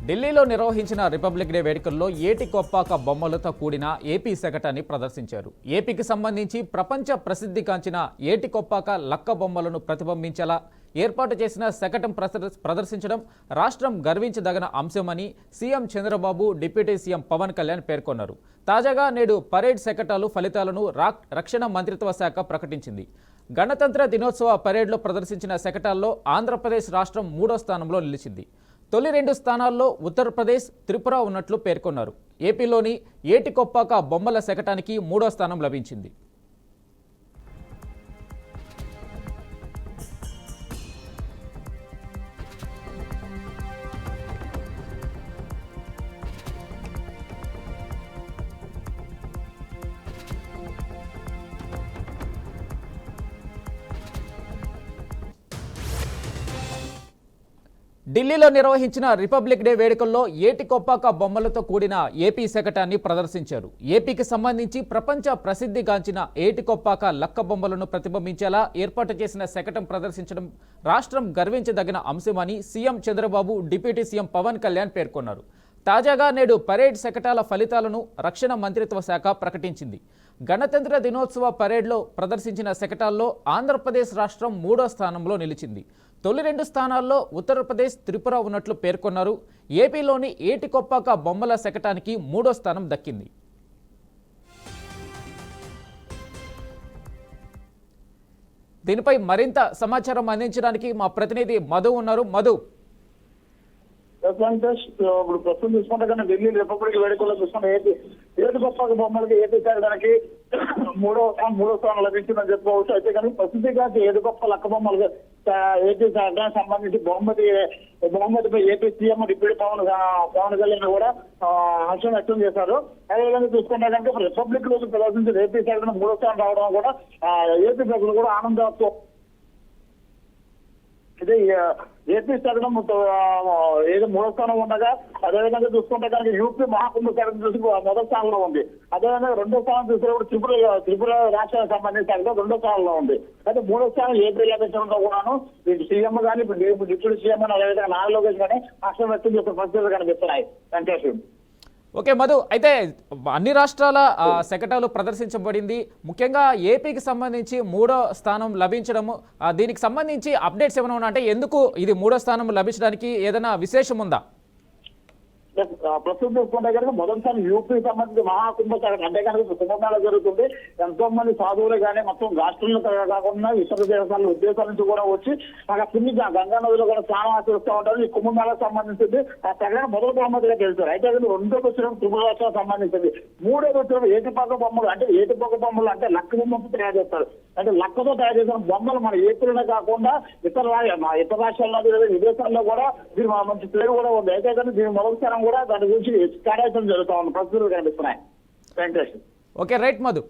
ఢిల్లీలో నిర్వహించిన republic day వేడుకల్లో ఏటికొప్పాక బొమ్మలతో కూడిన ఏపీ శకటాన్ని ప్రదర్శించారు. ఏపీకి సంబంధించి ప్రపంచ ప్రసిద్ధిగాంచిన ఏటికొప్పాక లక్క బొమ్మలను ప్రతిబింబించేలా ఏర్పాటు చేసిన శకటం ప్రదర్శించడం రాష్ట్రం గర్వించదగిన అంశమని CM Chandrababu, deputy CM Pawan Kalyan పేర్కొన్నారు. తాజాగా నేడు పరేడ్ శకటాలు ఫలితాలను రక్షణ మంత్రిత్వ శాఖ ప్రకటించింది. గణతంత్ర దినోత్సవ పరేడ్లో ప్రదర్శించిన శకటాల్లో ఆంధ్రప్రదేశ్ రాష్ట్రం 3వ స్థానంలో నిలిచింది. తొలి 2 స్థానాల్లో ఉత్తరప్రదేశ్, త్రిపుర ఉన్నట్లు పేర్కొన్నారు. ఏపీలోని ఏటికొప్పాక బొమ్మల శకటానికి 3వ స్థానం లభించింది. ఢిల్లీలో నిర్వహించిన రిపబ్లిక్ డే వేడుకల్లో ఏటికొప్పాక బొమ్మలతో కూడిన ఏపీ శకటాన్ని ప్రదర్శించారు. ఏపీకి సంబంధించి ప్రపంచ ప్రసిద్ధిగాంచిన ఏటికొప్పాక లక్క బొమ్మలను ప్రతిబింబించేలా ఏర్పాటు చేసిన శకటం ప్రదర్శించడం రాష్ట్రం గర్వించదగిన అంశమని CM Chandrababu, deputy CM Pawan Kalyan పేర్కొన్నారు. తాజాగా నేడు పరేడ్ శకటాల ఫలితాలను రక్షణ మంత్రిత్వ శాఖ ప్రకటించింది. గణతంత్ర దినోత్సవ పరేడ్లో ప్రదర్శించిన శకటాల్లో ఆంధ్రప్రదేశ్ రాష్ట్రం 3వ స్థానంలో నిలిచింది. తొలి 2 స్థానాల్లో ఉత్తరప్రదేశ్, త్రిపుర ఉన్నట్లు పేర్కొన్నారు. ఏపీలోని ఏటికొప్పాక బొమ్మల శకటానికి 3వ స్థానం దక్కింది. దీనిపై మరింత సమాచారం అందించడానికి మా ప్రతినిధి మధు ఉన్నారు. మధు, ఇప్పుడు ప్రస్తుతం చూసుకుంటే కానీ ఢిల్లీ రిపబ్లిక్ వేడుకల్లో చూసుకుంటే ఏటికొప్పాక బొమ్మలకి ఏపీ చేరడానికి మూడో స్థానం లభించిందని చెప్పుకోవచ్చు. అయితే కానీ ప్రసిద్ధిగా ఏటికొప్ప లక్క బొమ్మలు ఏపీ చేరడానికి సంబంధించి బహుమతిపై AP CM deputy Pawan Kalyan కూడా హర్షం వ్యక్తం చేశారు. అదేవిధంగా చూసుకుంటే కనుక రిపబ్లిక్ రోజు ప్రదర్శించి ఏపీ చేరడానికి 3వ స్థానం రావడం కూడా ఏపీ ప్రజలు కూడా ఆనందంతో ఇదే ఏపీ చదవడం ఏదో 3వ స్థానం ఉండగా, అదేవిధంగా చూసుకుంటే కనుక యూపీ మహాకుంభ చదవడం చూసి 1వ స్థానంలో ఉంది. అదేవిధంగా 2వ స్థానం చూసినప్పుడు త్రిపుర రాష్ట్రానికి సంబంధించి 2వ స్థానంలో ఉంది. అయితే 3వ స్థానం ఏపీ లభించడంతో కూడాను సీఎం కానీ డిప్యూటీ సీఎం అని అదేవిధంగా నారా లోకేష్ కానీ హర్షం వ్యక్తం చేసే పరిస్థితులు కనిపిస్తున్నాయి. వెంకటేశ్వర. ఓకే మధు, అయితే అన్ని రాష్ట్రాల శకటాలు ప్రదర్శించబడింది. ముఖ్యంగా ఏపీకి సంబంధించి 3వ స్థానం లభించడము, దీనికి సంబంధించి అప్డేట్స్ ఏమైనా ఉన్నా అంటే ఎందుకు ఇది 3వ స్థానం లభించడానికి ఏదైనా విశేషం ఉందా? ప్రస్తుతం చూసుకుంటే కనుక మొదటిసారి యూపీ సంబంధించి మహాకుంభ అంటే కనుక కుంభమేళ జరుగుతుంది. ఎంతో మంది సాధువులు కానీ మొత్తం రాష్ట్రంలో కాకుండా ఇతర దేశాల ఉద్దేశాల నుంచి కూడా వచ్చి అక్కడ పుణ్య గంగా నదిలో కూడా స్నానం ఆచరిస్తూ ఉంటారు. ఈ కుంభమేళకు సంబంధించింది ఆ తెగన మొదటి బహుమతిగా తెలుస్తారు. అయితే 2వ వచ్చిన త్రిపుర రాష్ట్రాలకు సంబంధించింది. 3వ వచ్చిన ఏటిపాక బొమ్మలు అంటే ఏటిపాక బొమ్మలు అంటే లక్క బొమ్మతో తయారు చేస్తారు. అంటే లక్కతో తయారు చేసిన బొమ్మలు మన ఏపీలోనే కాకుండా ఇతర రాష్ట్రాల్లో విదేశాల్లో కూడా దీని మంచి పేరు కూడా ఉంది. అయితే కానీ దీని మొదటి స్థానం కూడా దాని గురించి కార్యాచరణ జరుగుతా ఉంది. ప్రస్తుతాలు కనిపిస్తున్నాయి. వెంకటేష్. Okay, right Madhu.